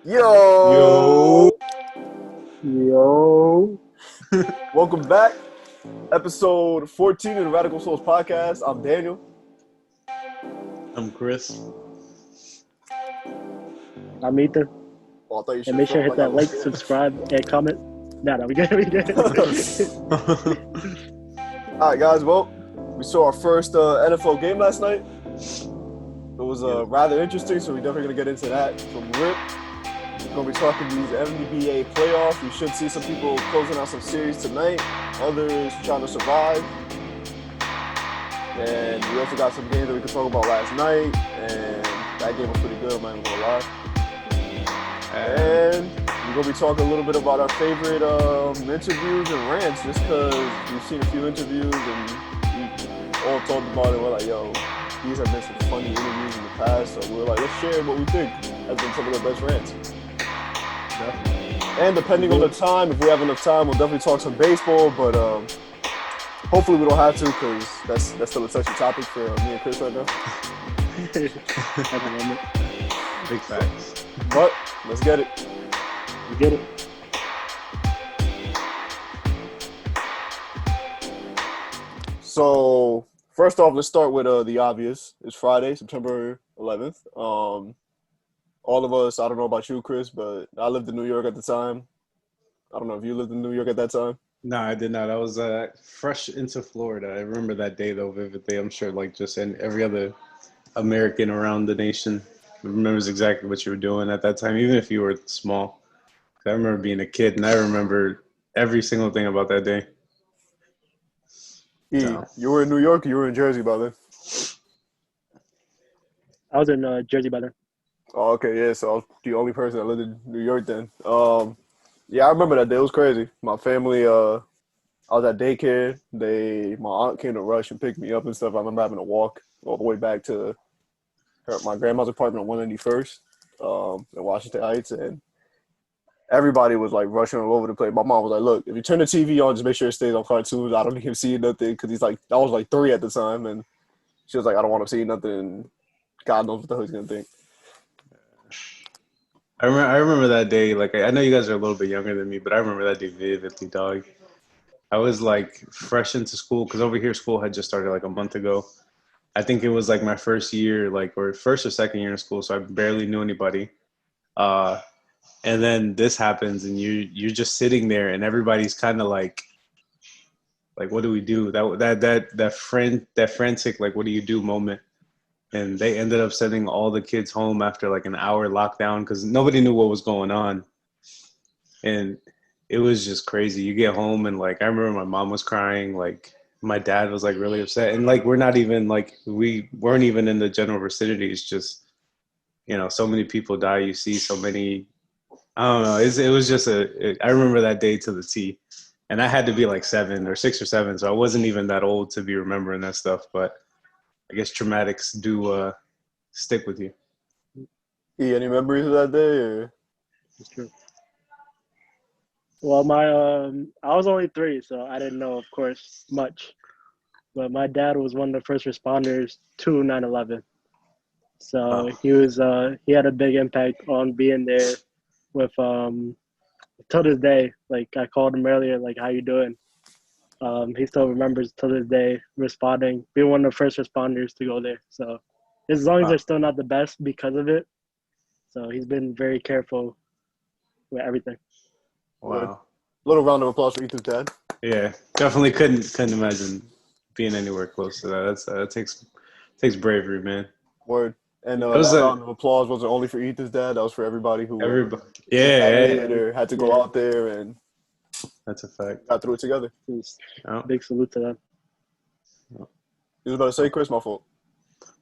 Yo, Yo, welcome back. Episode 14 of the Radical Souls podcast. I'm Daniel. I'm Chris. I'm Ethan. Oh, I thought you should And make sure to film hit that like, was. subscribe, and comment. No, we good. We good. All right, guys. Well, we saw our first NFL game last night. It was rather interesting, so we're definitely going to get into that from Rip. We're going to be talking these NBA playoffs. We should see some people closing out some series tonight, others trying to survive. And we also got some games that we could talk about last night, and that game was pretty good, I'm not even going to lie. And we're going to be talking a little bit about our favorite interviews and rants, just because we've seen a few interviews and we all talked about it. We're like, yo, these have been some funny interviews in the past, so we're like, let's share what we think has been some of the best rants. Definitely. And depending on the time, if we have enough time, we'll definitely talk some baseball, but hopefully we don't have to, because that's still a touchy topic for me and Chris right now. At the moment. Big facts. But let's get it. We get it. So first off, let's start with the obvious. It's Friday, September 11th. All of us, I don't know about you, Chris, but I lived in New York at the time. I don't know if you lived in New York at that time. No, I did not. I was fresh into Florida. I remember that day, though, vividly. I'm sure, like, just in every other American around the nation remembers exactly what you were doing at that time, even if you were small. I remember being a kid, and I remember every single thing about that day. You were in New York or you were in Jersey by then? I was in Jersey by then. Oh, okay, yeah, so I was the only person that lived in New York then. Yeah, I remember that day. It was crazy. My family, I was at daycare. My aunt came to rush and pick me up and stuff. I remember having to walk all the way back to my grandma's apartment on 191st in Washington Heights, and everybody was like rushing all over the place. My mom was like, "Look, if you turn the TV on, just make sure it stays on cartoons. I don't need him seeing nothing," because he's like, I was like 3 at the time, and she was like, "I don't want him seeing nothing." And God knows what the hell he's gonna think. I remember that day. Like, I know you guys are a little bit younger than me, but I remember that day vividly, dog. I was like fresh into school because over here school had just started like a month ago. I think it was like my first year, like, or first or second year in school, so I barely knew anybody. And then this happens, and you're just sitting there, and everybody's kind of like, what do we do? That frantic, like, what do you do moment. And they ended up sending all the kids home after like an hour lockdown because nobody knew what was going on. And it was just crazy. You get home and like I remember my mom was crying, like my dad was like really upset. And like we weren't even in the general vicinity. It's just, so many people die. You see so many, I don't know. It was just I remember that day to the T. And I had to be like 6 or 7, so I wasn't even that old to be remembering that stuff. But I guess traumatics do stick with you. Any memories of that day? Or? It's true. Well, I was only 3, so I didn't know, of course, much. But my dad was one of the first responders to 9/11. So he had a big impact on being there with till this day. Like I called him earlier, like, how you doing? He still remembers till this day responding, being one of the first responders to go there. So as long as they're still not the best because of it. So he's been very careful with everything. Wow. A little round of applause for Ethan's dad. Yeah, definitely couldn't imagine being anywhere close to that. That takes bravery, man. Word. And that round of applause wasn't only for Ethan's dad. That was for everybody who had to go out there and that's a fact. Got through it together. Big salute to them. You was about to say, Chris? My fault.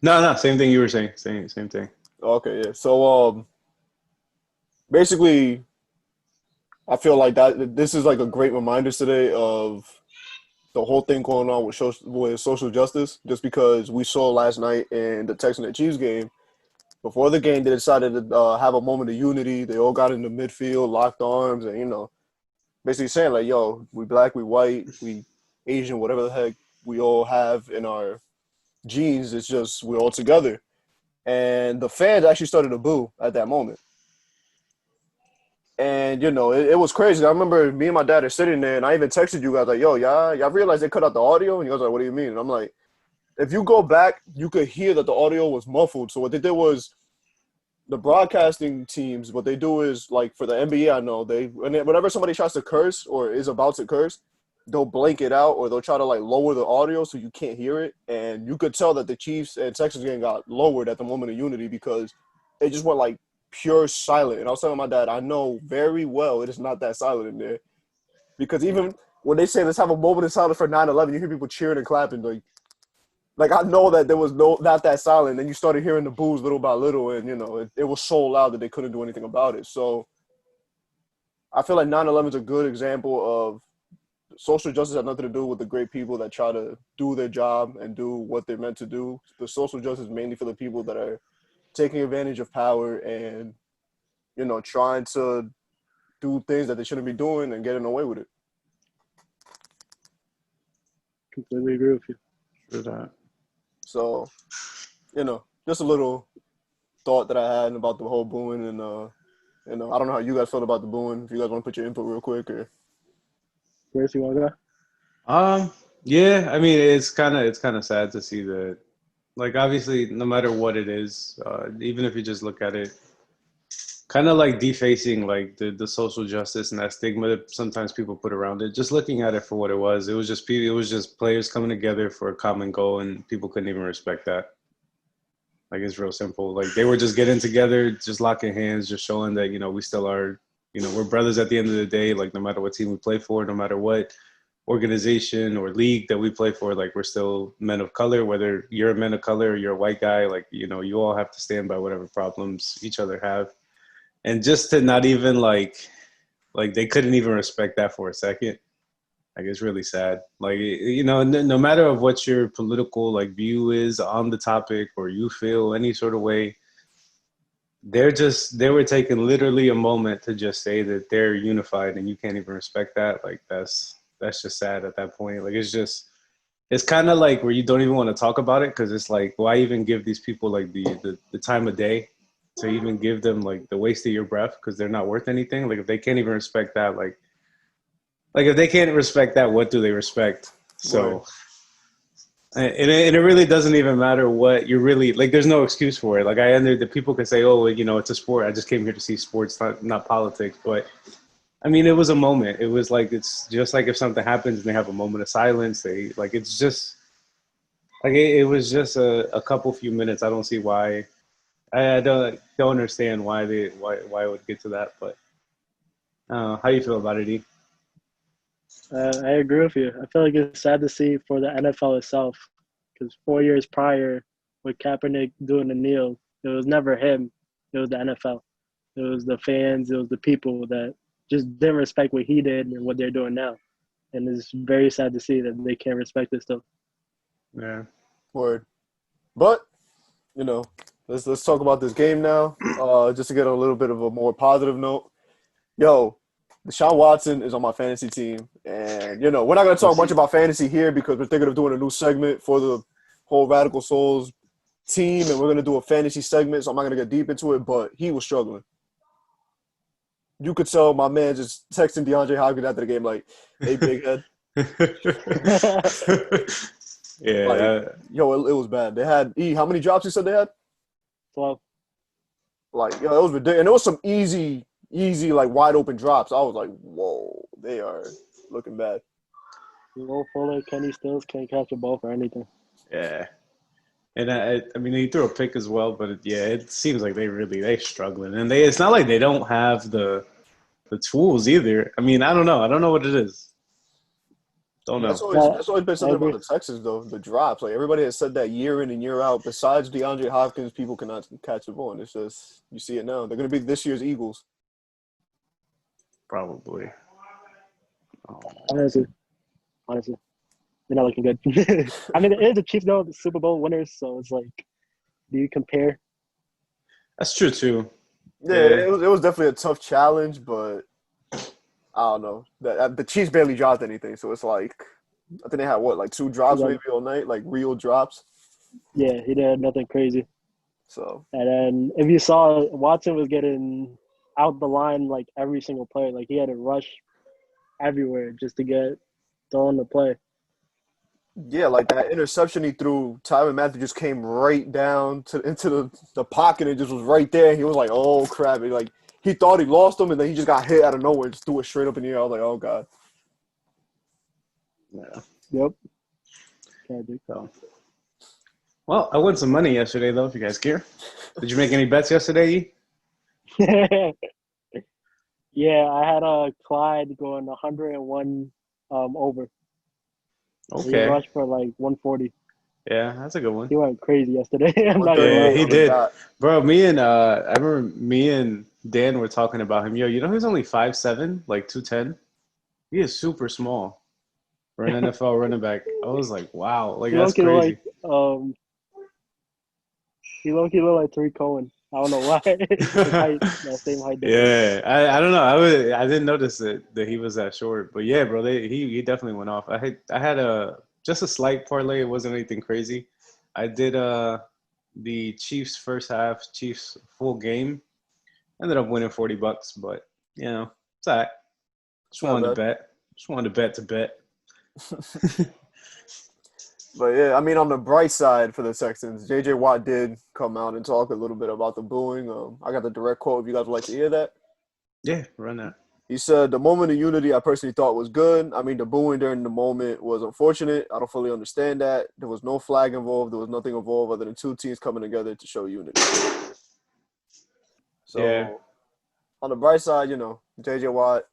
No, same thing you were saying. Same thing. Okay, yeah. So basically, I feel like that this is like a great reminder today of the whole thing going on with social justice. Just because we saw last night in the Texans and Chiefs game, before the game, they decided to have a moment of unity. They all got in the midfield, locked arms, and basically saying like, "Yo, we black, we white, we Asian, whatever the heck we all have in our genes. It's just we're all together." And the fans actually started to boo at that moment. And it was crazy. I remember me and my dad are sitting there, and I even texted you guys like, "Yo, y'all realize they cut out the audio?" And you guys are like, "What do you mean?" And I'm like, "If you go back, you could hear that the audio was muffled." So what they did was the broadcasting teams. What they do is like for the NBA, I know whenever somebody tries to curse or is about to curse, they'll blank it out or they'll try to like lower the audio so you can't hear it. And you could tell that the Chiefs and Texans game got lowered at the moment of unity because it just went like pure silent. And I was telling my dad, I know very well it is not that silent in there. Because even when they say let's have a moment of silence for 9/11, you hear people cheering and clapping. Like I know that there was not that silent. Then you started hearing the boos little by little, and it was so loud that they couldn't do anything about it. So I feel like 9/11 is a good example of social justice has nothing to do with the great people that try to do their job and do what they're meant to do. The social justice is mainly for the people that are taking advantage of power and trying to do things that they shouldn't be doing and getting away with it. Completely agree with you. For that. So, just a little thought that I had about the whole booing, and I don't know how you guys felt about the booing. If you guys want to put your input real quick, or Where's you want to go? Yeah, I mean, it's kind of sad to see that. Like, obviously, no matter what it is, even if you just look at it, kind of like defacing like the social justice and that stigma that sometimes people put around it. Just looking at it for what it was just people. It was just players coming together for a common goal, and people couldn't even respect that. Like, it's real simple. Like, they were just getting together, just locking hands, just showing that we still are. We're brothers at the end of the day. Like, no matter what team we play for, no matter what organization or league that we play for, like, we're still men of color. Whether you're a man of color or you're a white guy, like, you all have to stand by whatever problems each other have. And just to not even like they couldn't even respect that for a second. Like, it's really sad. Like, no matter of what your political like view is on the topic or you feel any sort of way, they were taking literally a moment to just say that they're unified, and you can't even respect that. Like, that's just sad at that point. Like, it's kind of like where you don't even want to talk about it because it's like, why even give these people like the time of day to even give them like the waste of your breath because they're not worth anything. Like, if they can't even respect that, like if they can't respect that, what do they respect? So, right. And it really doesn't even matter what you're really like. There's no excuse for it. Like, I under the people can say, oh, it's a sport. I just came here to see sports, not politics. But I mean, it was a moment. It was like, it's just like if something happens and they have a moment of silence. They like, it's just like it was just a couple few minutes. I don't see why. I don't understand why it would get to that. But how do you feel about it, E? I agree with you. I feel like it's sad to see for the NFL itself because 4 years prior, with Kaepernick doing the kneel, it was never him. It was the NFL. It was the fans. It was the people that just didn't respect what he did and what they're doing now. And it's very sad to see that they can't respect it still. Yeah. Word. But, let's talk about this game now, just to get a little bit of a more positive note. Yo, Deshaun Watson is on my fantasy team. And, we're not going to talk much about fantasy here because we're thinking of doing a new segment for the whole Radical Souls team, and we're going to do a fantasy segment, so I'm not going to get deep into it, but he was struggling. You could tell my man just texting DeAndre Hopkins after the game like, hey, big head. Yeah. Like, it was bad. They had how many drops you said they had? 12. Like, it was ridiculous. And there was some easy, like, wide open drops. I was like, whoa, they are looking bad. Will Fuller, Kenny Stills can't catch a ball for anything. Yeah. And I mean, he threw a pick as well, but it seems like they're struggling, and it's not like they don't have the tools either. I mean, I don't know what it is. Don't know. That's always been something about the Texans though. The drops, like everybody has said that year in and year out. Besides DeAndre Hopkins, people cannot catch the ball, and it's just you see it now. They're going to be this year's Eagles. Probably. Honestly, they're not looking good. I mean, it is the Chiefs though, the Super Bowl winners, so it's like, do you compare? That's true too. Yeah, it was definitely a tough challenge, but I don't know. The Chiefs barely dropped anything, so it's like I think they had like 2 drops maybe all night, like real drops. Yeah, he did nothing crazy. So and then if you saw Watson was getting out the line like every single play. Like he had to rush everywhere just to get thrown to play. Yeah, like that interception he threw, Tyrann Mathieu just came right down into the pocket and just was right there. He was like, "Oh crap!" He thought he lost him, and then he just got hit out of nowhere and just threw it straight up in the air. I was like, "Oh god." Yeah. Yep. Tragic. So, well, I won some money yesterday, though, if you guys care. Did you make any bets yesterday, E? Yeah, I had a Clyde going 101 over. He Okay. rushed for like 140. Yeah, that's a good one. He went crazy yesterday. I'm not gonna Yeah, lie. he On the did. dot. Bro, I remember me and Dan were talking about him. Yo, you know he's only 5'7", like 210? He is super small for an NFL running back. I was like, wow, like He that's low-key look crazy. like he low-key look like Tariq Cohen. I don't know why. His height, that same height difference. Yeah, I don't know. I didn't notice that he was that short, but yeah, bro, he definitely went off. I had a just a slight parlay. It wasn't anything crazy. I did the Chiefs first half, Chiefs full game. Ended up winning $40, but you know it's all right. Just Not wanted to bad. bet. Just wanted to bet. But yeah, I mean, on the bright side for the Texans, J.J. Watt did come out and talk a little bit about the booing. I got the direct quote if you guys would like to hear that. Yeah, run that. He said, "The moment of unity I personally thought was good. I mean, the booing during the moment was unfortunate. I don't fully understand that. There was no flag involved. There was nothing involved other than two teams coming together to show unity." So, Yeah. on the bright side, J.J. Watt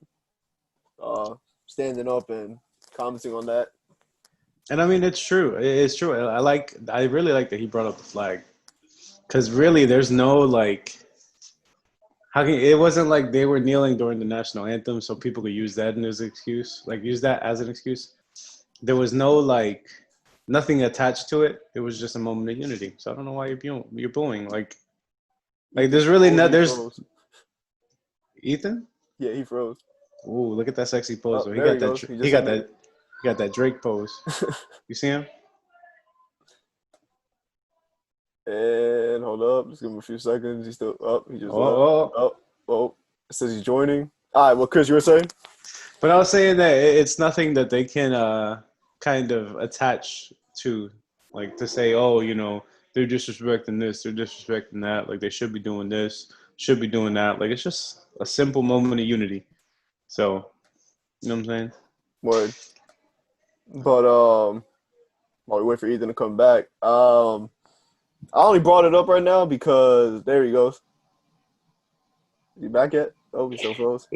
standing up and commenting on that. And I mean, it's true. It's true. I really like that he brought up the flag, because really, there's no like. It wasn't like they were kneeling during the national anthem, so people could use that as an excuse. Like use that as an excuse. There was no like nothing attached to it. It was just a moment of unity. So I don't know why you're booing. Like there's really Oh, no he there's froze. Ethan. Yeah, he froze. Ooh, look at that sexy pose. Oh, He there got he that. goes. He He just got ended that. He got that Drake pose. You see him? it. And hold up. Just give him a few seconds. He's still up. He just left. Oh. Oh. It says he's joining. All right. Well, Chris, you were saying? But I was saying that it's nothing that they can kind of attach to, like to say, oh, they're disrespecting this, they're disrespecting that. Like they should be doing this, should be doing that. Like it's just a simple moment of unity. So, you know what I'm saying? Word. But while we wait for Ethan to come back, I only brought it up right now because there he goes. Is he back yet? Oh, he still froze.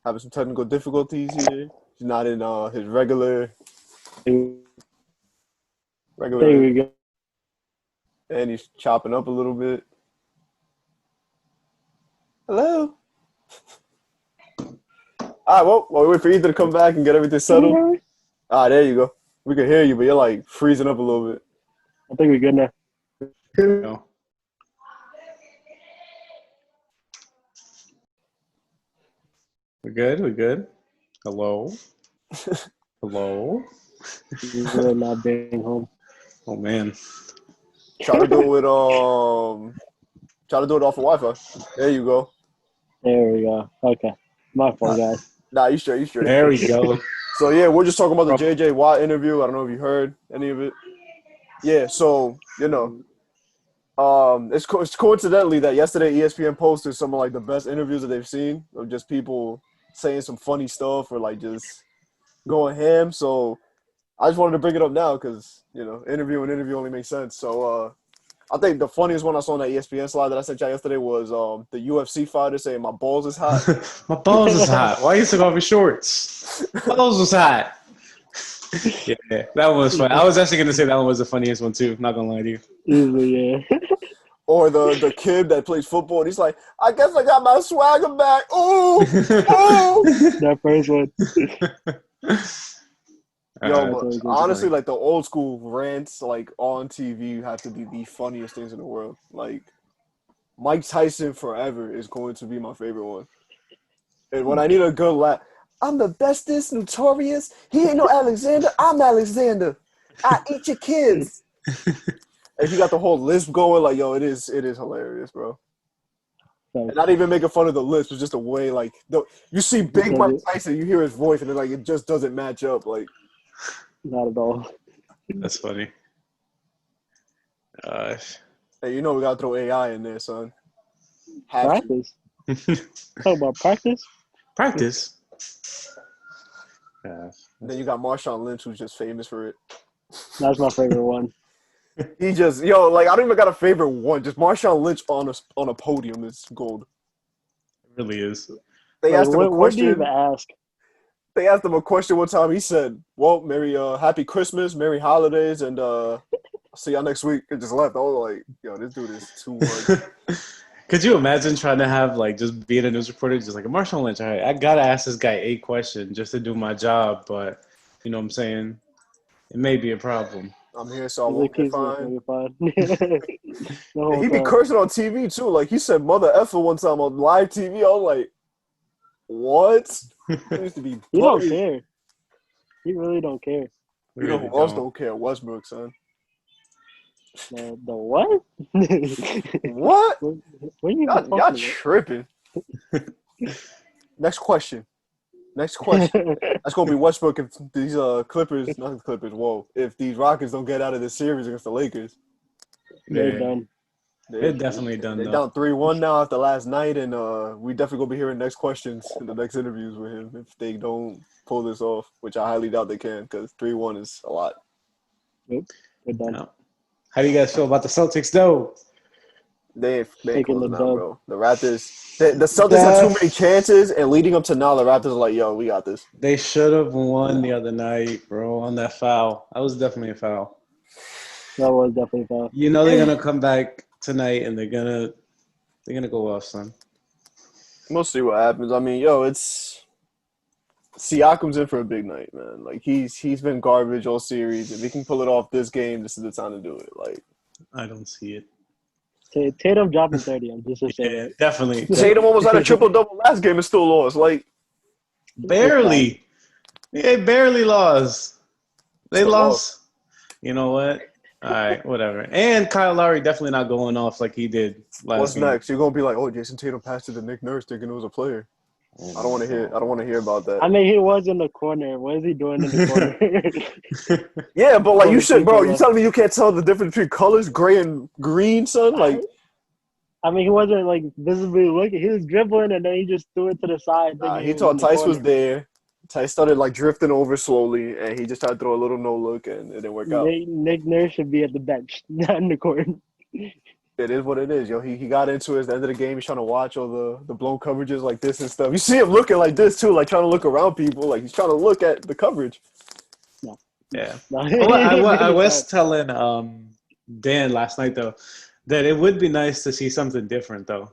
Having some technical difficulties here. He's not in his regular, There we go. and he's chopping up a little bit. Hello. All right, well, while we wait for Ethan to come back and get everything settled. There you go. We can hear you, but you're like freezing up a little bit. I think we're good now. No. We're good. We're good. Hello. Hello. We're not being home. Oh man. Try to do it with Try to do it off of Wi-Fi. There you go. There we go. Okay. My fault, guys. Nah, you straight. There we go. So yeah, we're just talking about the J.J. Watt interview. I don't know if you heard any of it. Yeah, so it's coincidentally that yesterday ESPN posted some of like the best interviews that they've seen of just people saying some funny stuff or like just going ham. So I just wanted to bring it up now because interview only makes sense. So I think the funniest one I saw on that ESPN slide that I sent y'all yesterday was the UFC fighter saying my balls is hot. My balls is hot. Why you took off your shorts? My balls was hot. Yeah, that one was funny. I was actually gonna say that one was the funniest one too. Not gonna lie to you. Easily, yeah. Or the kid that plays football and he's like, I guess I got my swagger back. Ooh, ooh. That first one. But honestly, like the old school rants, like on TV, have to be the funniest things in the world. Like Mike Tyson forever is going to be my favorite one. And when I need a good laugh, I'm the bestest, notorious. He ain't no Alexander. I'm Alexander. I eat your kids. And he got the whole lisp going. Like, yo, it is hilarious, bro. And not even making fun of the lips, but just the way, like, you see Big Mike Tyson, you hear his voice, and then, like, it just doesn't match up. Like, not at all. That's funny. Hey, you know we gotta throw AI in there, son. Have to. Practice. Talk about practice. Practice. Yeah. Then you got Marshawn Lynch, who's just famous for it. That's my favorite one. He just, yo, like, I don't even got a favorite one. Just Marshawn Lynch on a podium is gold. It really is. They asked him a What do you question. even ask? They asked him a question one time. He said, "Well, Happy Christmas, Merry Holidays, and I'll see y'all next week." And just left. I was like, "Yo, this dude is too much." Could you imagine trying to have, like, just being a news reporter, just like a Marshawn Lynch? All right, I gotta ask this guy 8 questions just to do my job, but you know what I'm saying? It may be a problem. I'm here, so I won't get fined. He be time. cursing on TV too. Like he said, "Mother effer" one time on live TV. I was like, "What?" He used to be. He don't care. He really don't care. You know who else don't care? Westbrook, son. The what? What? What are you Y'all tripping. Next question. That's gonna be Westbrook if these Clippers, not the Clippers. Whoa! If these Rockets don't get out of this series against the Lakers, they're done. They're definitely done. They're down 3-1 now after last night, and we definitely gonna be hearing next questions in the next interviews with him if they don't pull this off, which I highly doubt they can, because 3-1 is a lot. Nope, they're done. No. How do you guys feel about the Celtics, though? They ain't Taking closing the out, dub. bro. The Raptors, the Celtics had too many chances, and leading up to now, the Raptors are like, "Yo, we got this." They should have won the other night, bro, on that foul. That was definitely a foul. That was definitely a foul. You know they're gonna come back tonight, and they're gonna go off, son. We'll see what happens. I mean, yo, it's Siakam's in for a big night, man. Like he's been garbage all series. If he can pull it off this game, this is the time to do it. Like I don't see it. Tatum dropping 30. I'm just saying that. Definitely. Tatum almost had a triple-double last game and still lost. Like barely. They barely lost. They lost. You know what? All right, whatever. And Kyle Lowry definitely not going off like he did last What's game. next? You're gonna be like, "Oh, Jason Tatum passed it to Nick Nurse, thinking it was a player." I don't want to hear about that. I mean, he was in the corner. What is he doing in the corner? Yeah, but like you should, bro. You telling me you can't tell the difference between colors, gray and green, son? Like, I mean, he wasn't like visibly looking. He was dribbling and then he just threw it to the side. he thought Tice was there. Tice started like drifting over slowly, and he just tried to throw a little no look, and it didn't work out. Nick Nurse should be at the bench, not in the court. It is what it is, yo. He got into it at the end of the game. He's trying to watch all the blown coverages like this and stuff. You see him looking like this too, like trying to look around people, like he's trying to look at the coverage. No. Yeah. No. I was telling Dan last night though that it would be nice to see something different though.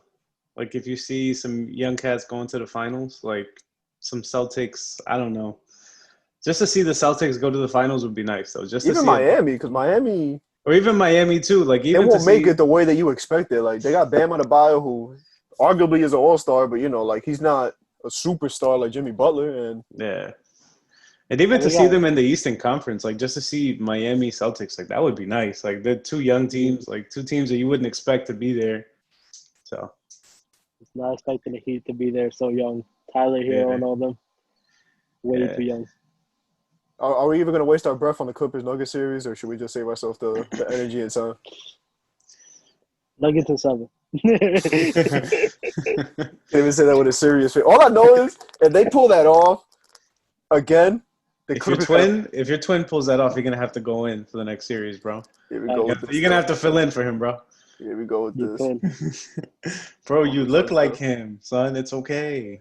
Like if you see some young cats going to the finals, like some Celtics, I don't know. Just to see the Celtics go to the finals would be nice though. Just to even see Miami, because Miami. Or even Miami too. Like even they won't make it the way that you expected. Like they got Bam Adebayo, who arguably is an all-star, but like he's not a superstar like Jimmy Butler. And yeah, and even to see them in the Eastern Conference, like just to see Miami Celtics, like that would be nice. Like they're two young teams, like two teams that you wouldn't expect to be there. So it's not expecting the Heat to be there so young. Tyler Hero and all them, way too young. Are we even going to waste our breath on the Clippers-Nuggets series, or should we just save ourselves the energy and time? Nuggets in 7. Can't even say that with a serious face. All I know is if they pull that off again, if your twin pulls that off, you're going to have to go in for the next series, bro. Here we go. You're going to have to fill in for him, bro. Here we go with this. Bro, you look like him, son. It's okay.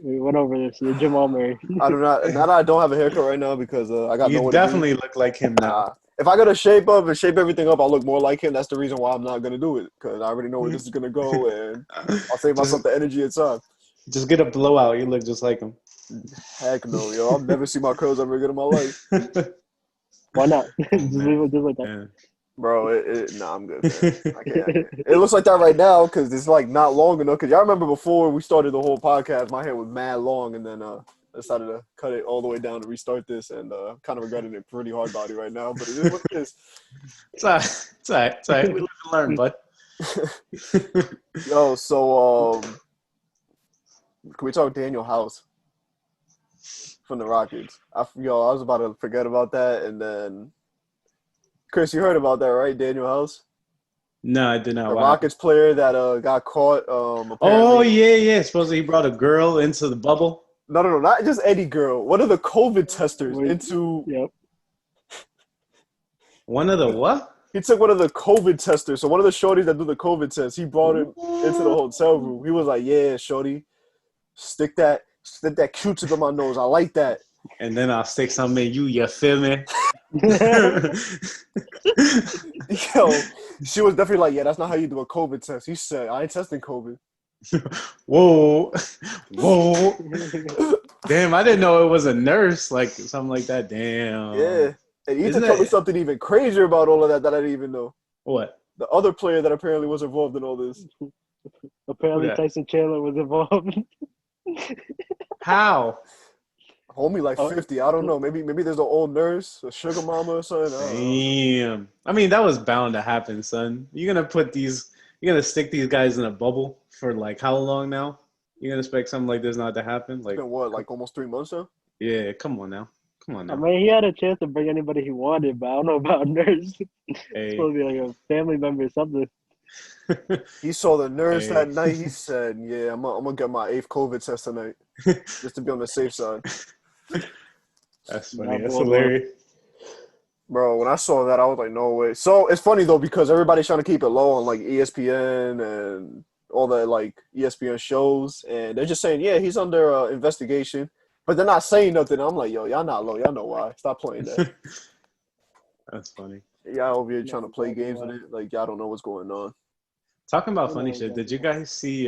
We went over this. You're Jamal Murray. I do not. Now that I don't have a haircut right now because I got You definitely look like him now. If I got to shape up and shape everything up, I'll look more like him. That's the reason why I'm not gonna do it because I already know where this is gonna go, and I'll save myself the energy and time. Just get a blowout. You look just like him. Heck no, yo! I'll never see my curls ever again in my life. Why not? Just leave it just like that. Yeah. Bro, I'm good, man. I can't. It looks like that right now because it's like not long enough. Because y'all remember before we started the whole podcast, my hair was mad long, and then I decided to cut it all the way down to restart this, and kind of regretting it pretty hard body right now. But it is what it is. It's all right. We live and learn, bud. Yo, so can we talk Daniel House from the Rockets? I was about to forget about that, and then Chris, you heard about that, right? Daniel House, No, I did not. the What happened? Rockets player that got caught Oh apparently. yeah, yeah. Supposedly he brought a girl into the bubble. No, not just any girl. One of the COVID testers Wait, into. yep. One of the what? He took one of the COVID testers. So one of the shorties that do the COVID test, he brought him into the What? hotel room. He was like, "Yeah, shorty, stick that Q-tip in my nose. I like that." And then I'll stick some in you. You feel me? Yo, she was definitely like, "Yeah, that's not how you do a COVID test." He said, "I ain't testing COVID." Whoa, whoa. Damn, I didn't know it was a nurse, like something like that. Damn. Yeah, and Ethan Isn't told me it? something even crazier about all of that I didn't even know. What? The other player that apparently was involved in all this. Who Apparently, that? Tyson Chandler was involved. How? Homie like Oh, 50. I don't know. Maybe there's an old nurse, a sugar mama or something. I don't know. Damn. I mean, that was bound to happen, son. You're gonna stick these guys in a bubble for like how long now? You're gonna expect something like this not to happen? It's Like, been what, like almost 3 months now? yeah, come on now. Come on I now. mean, he had a chance to bring anybody he wanted, but I don't know about Nurse. It's Hey. supposed to be like a family member or something. He saw the nurse Hey. that night. He said, "Yeah, I'm gonna get my eighth COVID test tonight, just to be on the safe side." That's funny. Not That's bold one. hilarious. Bro, when I saw that, I was like, "No way!" So it's funny though because everybody's trying to keep it low on like ESPN and all the like ESPN shows, and they're just saying, "Yeah, he's under investigation," but they're not saying nothing. I'm like, "Yo, y'all not low. Y'all know why? Stop playing that. That's funny. Y'all over here That's trying to play exactly games with why. it. Like y'all don't know what's going on." Talking about I funny know shit, did exactly you why. guys see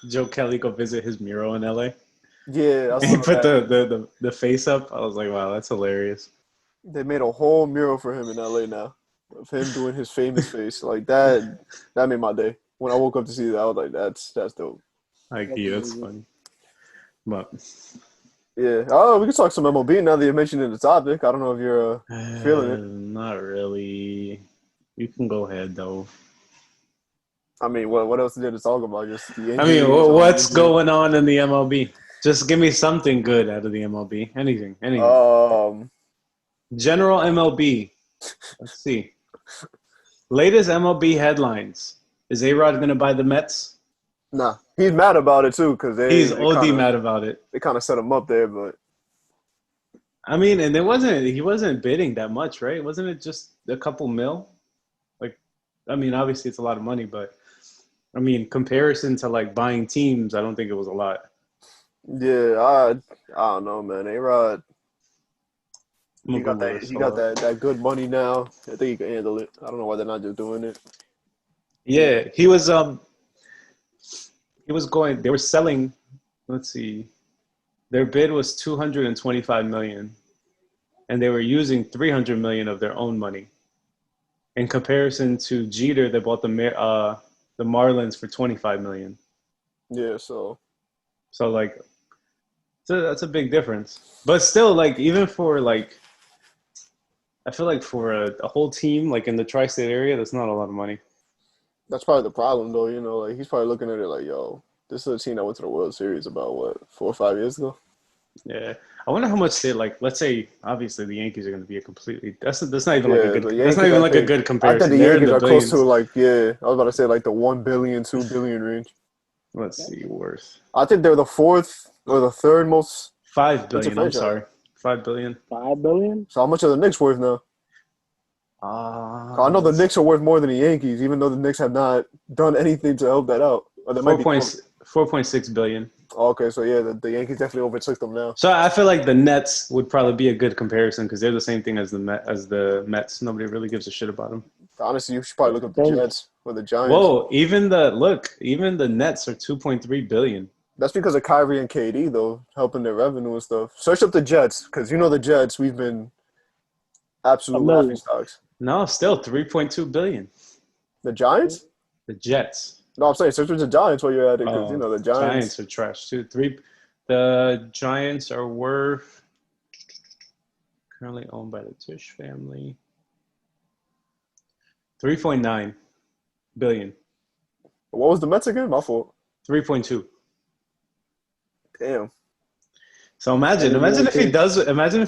Joe Kelly go visit his mural in LA? Yeah, I And he saw No. put that. the face up. I was like, wow, that's hilarious. They made a whole mural for him in LA now of him doing his famous face. Like that made my day. When I woke up to see that, I was like, that's dope. Like, That's yeah, that's amazing. funny. But Yeah. Oh, we can talk some MLB now that you mentioned in the topic. I don't know if you're feeling it. not really. You can go ahead though. I mean, what else did it talk about? Just the I mean, injuries on what's injuries. going on in the MLB? Just give me something good out of the MLB. Anything, anything. Um, General MLB. Let's see. Latest MLB headlines. Is A-Rod going to buy the Mets? nah, he's mad about it too because He's they OD kind of mad about it. they kind of set him up there. But I mean, and he wasn't bidding that much, right? Wasn't it just a couple mil? Like, I mean, obviously it's a lot of money, but I mean, comparison to like buying teams, I don't think it was a lot. yeah, I don't know, man. A-Rod, I'm he gonna got Google that this. he Hold got up. that good money now. I think he can handle it. I don't know why they're not just doing it. Yeah, he was going. They were selling. Let's see. Their bid was 225 million, and they were using 300 million of their own money. In comparison to Jeter, they bought the Marlins for 25 million. Yeah, so So like, that's a big difference. But still, like even for like, I feel like for a whole team like in the tri-state area, that's not a lot of money. that's probably the problem, though. Like he's probably looking at it like, yo, this is a team that went to the World Series about what 4 or 5 years ago. Yeah, I wonder how much they like. Let's say, obviously, the Yankees are going to be a completely. That's not even like a Yeah, good. the That's not Yankees. even like a good I think the comparison. They're in Yankees the are close to billions. like, yeah, I was about to say like the 1 billion, 2 billion range. Let's see, worth I think they're the fourth or the third most five expensive billion. I'm franchise. sorry, 5 billion. 5 billion? So how much are the Knicks worth now? I know the Let's Knicks are worth more than the Yankees, even though the Knicks have not done anything to help that out. Or they might four be point close. 4.6 billion. Oh, okay, so yeah, the Yankees definitely overtook them now. So I feel like the Nets would probably be a good comparison because they're the same thing as the Mets. Nobody really gives a shit about them. Honestly, you should probably look up the Same. Jets or the Giants. Whoa, even the Nets are 2.3 billion. That's because of Kyrie and KD though, helping their revenue and stuff. Search up the Jets because you know the Jets. We've been A absolute laughing million. stocks. No, still 3.2 billion. The Giants? The Jets. No, I'm saying search up the Giants while you're at it because Oh, the Giants Giants. are trash too. The Giants are worth currently owned by the Tisch family. 3.9 billion. What was the Mets again? My fault. 3.2. Damn. So imagine if he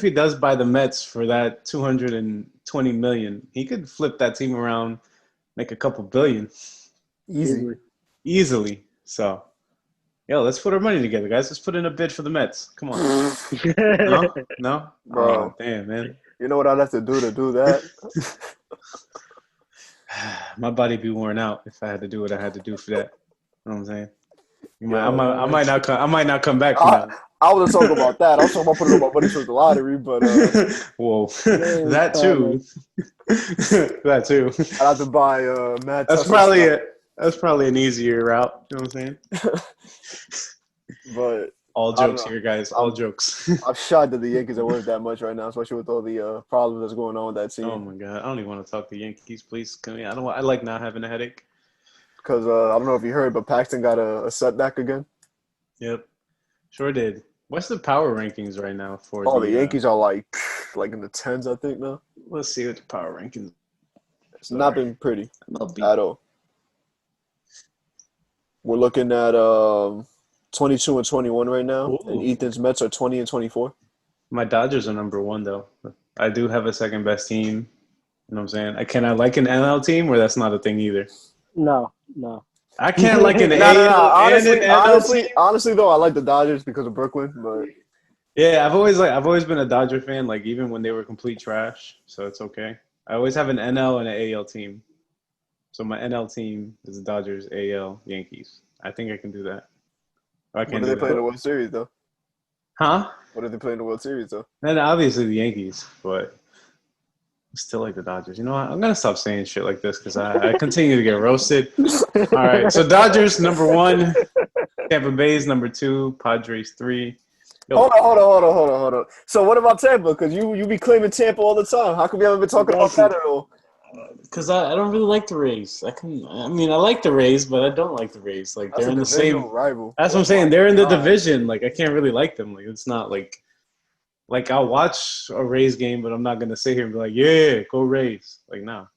does buy the Mets for that 220 million. He could flip that team around, make a couple billion Easy. easily. So, let's put our money together, guys. Let's put in a bid for the Mets. Come on. No? Bro. Oh, damn, man. You know what I'd have to do that? My body be worn out if I had to do what I had to do for that. You know what I'm saying? I might not come back from that. I wasn't talking about that. I was talking about putting my money towards the lottery, but whoa, that too. That too. I'd have to buy Mad That's probably an easier route. You know what I'm saying? But all jokes here, guys. All jokes. I'm shocked that the Yankees are worth that much right now, especially with all the problems that's going on with that team. Oh my god, I don't even want to talk to Yankees. Please, come here. I like not having a headache. Because I don't know if you heard, but Paxton got a setback again. Yep, sure did. What's the power rankings right now for? Oh, the Yankees are like in the 10s, I think now. Let's see what the power rankings. It's not been pretty MLB. at all. We're looking at 22 and 21 right now, and Ethan's Mets are 20 and 24. My Dodgers are number 1 though. I do have a second best team. You know what I'm saying? Can I like an NL team where that's not a thing either? No. I can't like an AL and an NL team. Honestly, though, I like the Dodgers because of Brooklyn, but yeah, I've always been a Dodger fan, like even when they were complete trash. So it's okay. I always have an NL and an AL team. So my NL team is the Dodgers, AL, Yankees. I think I can do that. What do they play in the World Series though? Huh? What do they play in the World Series though? And obviously the Yankees, but I still like the Dodgers. You know what? I'm gonna stop saying shit like this because I continue to get roasted. All right, so Dodgers number 1, Tampa Bay's number 2, Padres 3. Hold on. So what about Tampa? Because you be claiming Tampa all the time. How come we haven't been talking about that at all? Because I don't really like the Rays. I like the Rays, but I don't like the Rays. Like That's they're in the same rival. That's what I'm saying. They're in the division. Like I can't really like them. Like it's not like I'll watch a Rays game, but I'm not gonna sit here and be like, yeah, go Rays. Like no.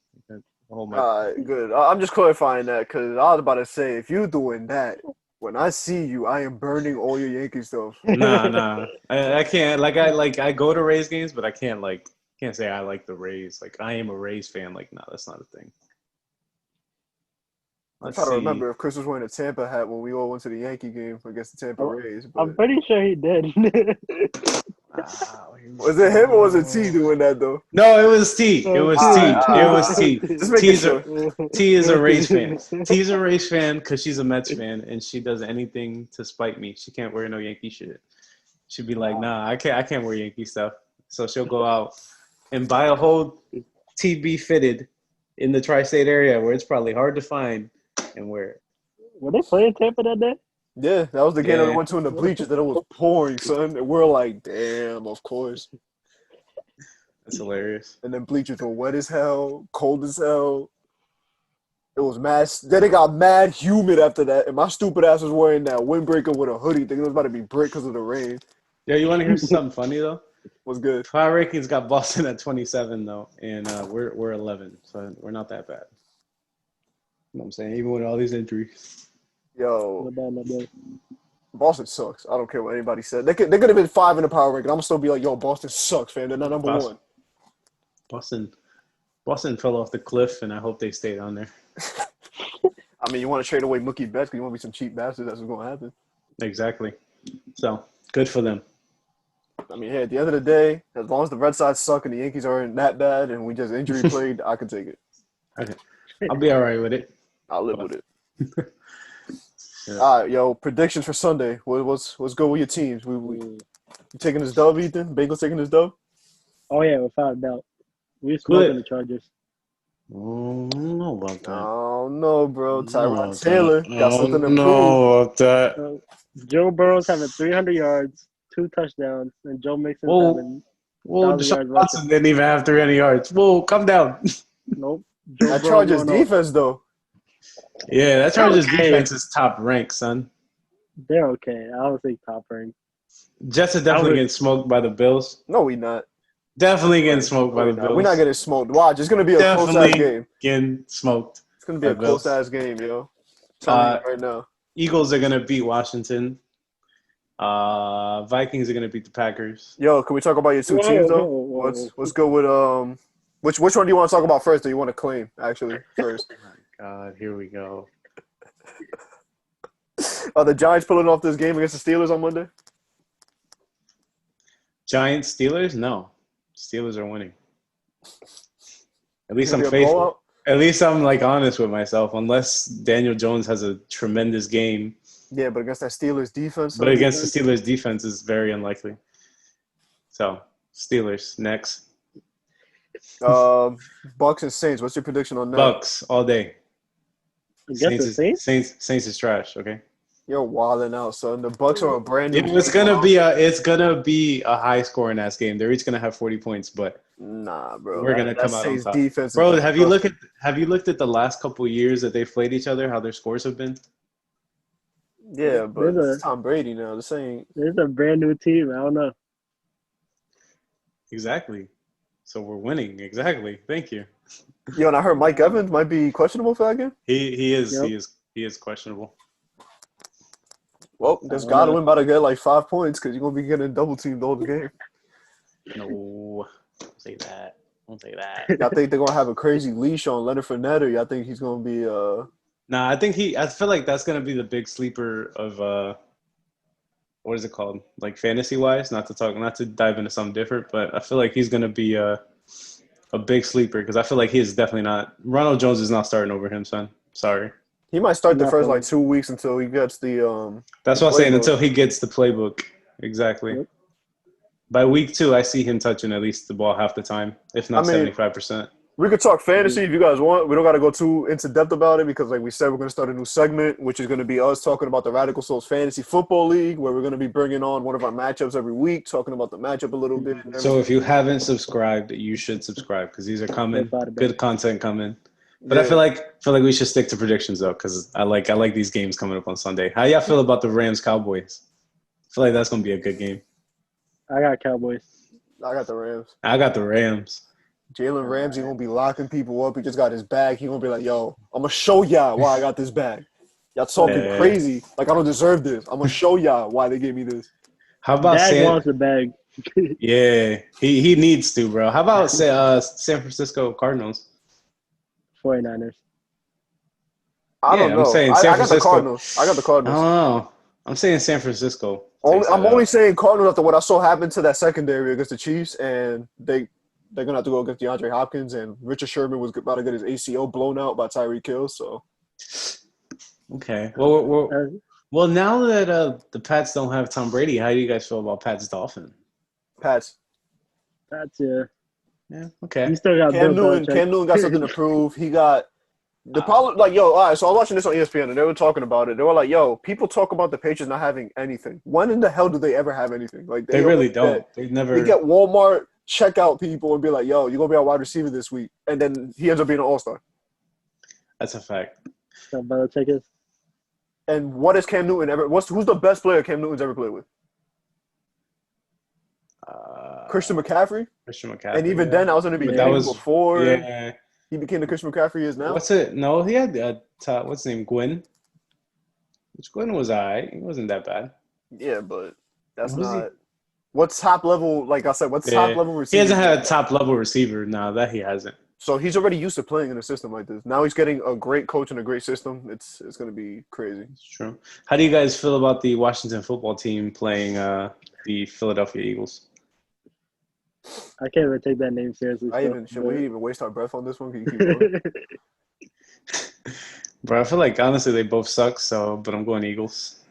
All right, good. I'm just clarifying that because I was about to say if you doing that, when I see you, I am burning all your Yankee stuff. Nah. I can't. I go to Rays games, but I can't say I like the Rays. Like I am a Rays fan. Like no, that's not a thing. I'm trying to remember if Chris was wearing a Tampa hat when we all went to the Yankee game against the Tampa Rays. But I'm pretty sure he did. Was it him or was it T doing that though? No, it was T. It was T. It was T. Just making sure. T is a Rays fan. T's a Rays fan because she's a Mets fan and she does anything to spite me. She can't wear no Yankee shit. She'd be like, nah, I can't wear Yankee stuff. So she'll go out and buy a whole TB fitted in the tri-state area where it's probably hard to find and wear it. Were they playing Tampa that day? Yeah, that was the game that we went to in the bleachers that it was pouring, son. And we're like, damn, of course. That's hilarious. And then bleachers were wet as hell, cold as hell. It was mad. Then it got mad humid after that. And my stupid ass was wearing that windbreaker with a hoodie, thinking it was about to be brick because of the rain. Yeah, you want to hear something funny, though? What's good? Power rankings got Boston at 27, though. And we're 11. So we're not that bad. You know what I'm saying? Even with all these injuries. Yo, Not bad. Boston sucks. I don't care what anybody said. They could have been 5 in the power ranking. I'm gonna still be like, yo, Boston sucks, fam. They're not number 1. Boston fell off the cliff, and I hope they stay down there. I mean, you want to trade away Mookie Betts because you want to be some cheap bastards. That's what's gonna happen. Exactly. So good for them. I mean, hey, at the end of the day, as long as the Red Sox suck and the Yankees aren't that bad, and we just injury played, I can take it. Okay, I'll be all right with it. I'll live with it. Yeah. All right, yo, predictions for Sunday. What's good with your teams? You taking this dub, Ethan? Bengals taking this dub? Oh, yeah, without a doubt. We're smoking the Chargers. I don't know about that. Oh, no, bro. Tyrod Taylor got something to prove. No, about that. Joe Burrow's having 300 yards, 2 touchdowns, and Joe Mixon's having Deshaun Watson didn't even have 300 yards. Whoa, come down. Nope. That Chargers defense, though. Yeah, that Chargers defense is top ranked, son. They're okay. I don't think top ranked. Jets are definitely getting smoked by the Bills. No, we not. Definitely getting smoked by the Bills. We're not getting smoked. Watch, it's going to be a close-out game. Getting smoked. It's gonna be a close ass game, yo. I'm telling you right now. Eagles are gonna beat Washington. Vikings are gonna beat the Packers. Yo, can we talk about your two teams though? What's good with which one do you want to talk about first? Do you want to claim actually first? Oh my God, here we go. Are the Giants pulling off this game against the Steelers on Monday? Giants, Steelers? No. Steelers are winning. At least It's gonna I'm be a faithful. blowout? At least I'm like honest with myself. Unless Daniel Jones has a tremendous game. Yeah, but against that Steelers defense. But against the Steelers defense is very unlikely. So Steelers next. Bucks and Saints. What's your prediction on that? Bucks all day. Against the Saints? Saints is trash. Okay. You're wilding out, son. The Bucks are a brand new. It's gonna be a high scoring ass game. They're each gonna have 40 points, but nah, bro. We're gonna come out on top. Defense, bro, have you looked at the last couple of years that they've played each other? How their scores have been? Yeah, but it's Tom Brady now. This ain't. There's a brand new team. I don't know. Exactly. So we're winning. Exactly. Thank you. Yo, and I heard Mike Evans might be questionable for that game. He is. Yep. He is questionable. Well, there's Godwin about to get like 5 points because you're gonna be getting double teamed the whole game. No, don't say that. Don't say that. Y'all think they're gonna have a crazy leash on Leonard Fournette, or y'all think he's gonna be Nah, I feel like that's gonna be the big sleeper of what is it called? Like fantasy wise, not to dive into something different, but I feel like he's gonna be a big sleeper because I feel like he is definitely not. Ronald Jones is not starting over him, son. Sorry. He might start the first like 2 weeks until he gets the That's what I'm saying. Until he gets the playbook, exactly. Yep. By week 2, I see him touching at least the ball half the time, if not 75%. We could talk fantasy if you guys want. We don't got to go too into depth about it because, like we said, we're going to start a new segment, which is going to be us talking about the Radical Souls Fantasy Football League, where we're going to be bringing on one of our matchups every week, talking about the matchup a little bit. So if you haven't subscribed, you should subscribe because these are coming. Good content coming. But yeah. I feel like we should stick to predictions though, because I like these games coming up on Sunday. How y'all feel about the Rams Cowboys? I feel like that's gonna be a good game. I got Cowboys. I got the Rams. I got the Rams. Jalen Ramsey gonna be locking people up. He just got his bag. He gonna be like, "Yo, I'm gonna show y'all why I got this bag. Y'all talking crazy. Like I don't deserve this. I'm gonna show y'all why they gave me this." How about Bag wants the bag. Yeah, he needs to, bro. How about San Francisco Cardinals? 49ers. I don't know. I'm saying I got the Cardinals. I got the Cardinals. I don't know. I'm saying San Francisco. I'm only saying Cardinals after what I saw happen to that secondary against the Chiefs, and they're gonna have to go against DeAndre Hopkins, and Richard Sherman was about to get his ACL blown out by Tyreek Hill. So, okay. Well, now that the Pats don't have Tom Brady, how do you guys feel about Pats Dolphins? Pats. Yeah, okay. You still got Cam Newton got something to prove. He got the problem. Like, yo, all right. So I was watching this on ESPN, and they were talking about it. They were like, "Yo, people talk about the Patriots not having anything. When in the hell do they ever have anything? Like, they really don't. They never. They get Walmart checkout people and be like, "Yo, you're gonna be our wide receiver this week," and then he ends up being an all-star. That's a fact. And what is Cam Newton ever? Who's the best player Cam Newton's ever played with? Christian McCaffrey. And even then, I was going to be before he became the Christian McCaffrey he is now. What's it? No, he had what's his name? Gwynn. Which Gwynn was He wasn't that bad. Yeah, but that's not. What's top level? Like I said, what's top level receiver? He hasn't had a top level receiver. No, that he hasn't. So he's already used to playing in a system like this. Now he's getting a great coach and a great system. It's going to be crazy. It's true. How do you guys feel about the Washington football team playing the Philadelphia Eagles? I can't even take that name seriously. Should we even waste our breath on this one? Can you keep going? Bro, I feel like honestly they both suck. But I'm going Eagles.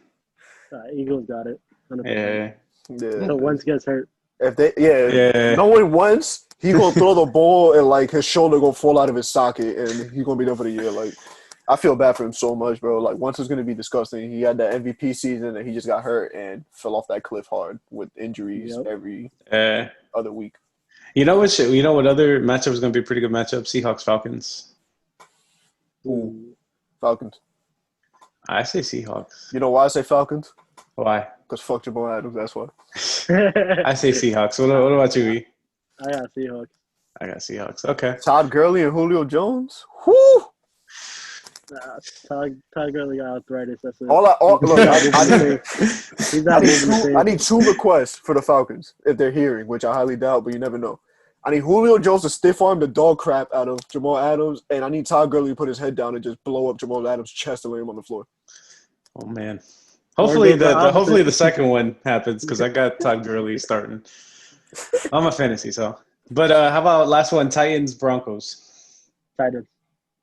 Eagles got it. 100%. Yeah. So Wentz gets hurt. If no one wins, he's gonna throw the ball and like his shoulder gonna fall out of his socket and he's gonna be done for the year. Like I feel bad for him so much, bro. Like Wentz is gonna be disgusting. He had that MVP season and he just got hurt and fell off that cliff hard with injuries every other week. You know what other matchup is gonna be a pretty good matchup? Seahawks Falcons. Ooh. Falcons. I say Seahawks. You know why I say Falcons? Why? Because fuck Jamal Adams, that's why. I say Seahawks. What about you, E? I got Seahawks. I got Seahawks. Okay. Todd Gurley and Julio Jones? Whoo! Todd Gurley got arthritis. That's it. Look, He's not moving the same. I need 2 requests for the Falcons if they're hearing, which I highly doubt, but you never know. I need Julio Jones to stiff arm the dog crap out of Jamal Adams, and I need Todd Gurley to put his head down and just blow up Jamal Adams' chest and lay him on the floor. Oh man. Hopefully the second one happens because I got Todd Gurley starting. I'm a fantasy, so. But how about last one? Titans Broncos.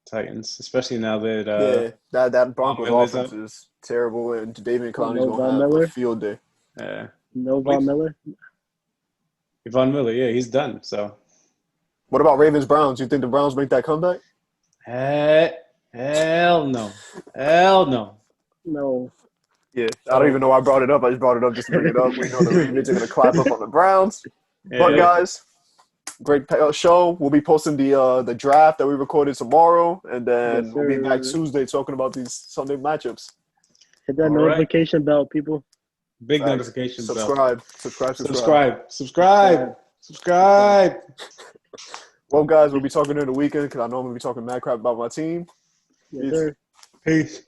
Titans, especially now that that Broncos Miller's offense is terrible, and David Clowney's No gonna have a field day. No Von Miller. Von Miller, yeah, he's done. So. What about Ravens Browns? You think the Browns make that comeback? Hell no. Hell no. No. Yeah, I don't even know why I brought it up. I just brought it up just to bring it up. We know the Ravens are going to clap up on the Browns. Yeah. But, guys, great show. We'll be posting the draft that we recorded tomorrow, and then we'll be back Tuesday talking about these Sunday matchups. Hit that notification bell, people. Big notification bell. Subscribe. Well, guys, we'll be talking during the weekend because I know I'm going to be talking mad crap about my team. Yes, sir. Peace.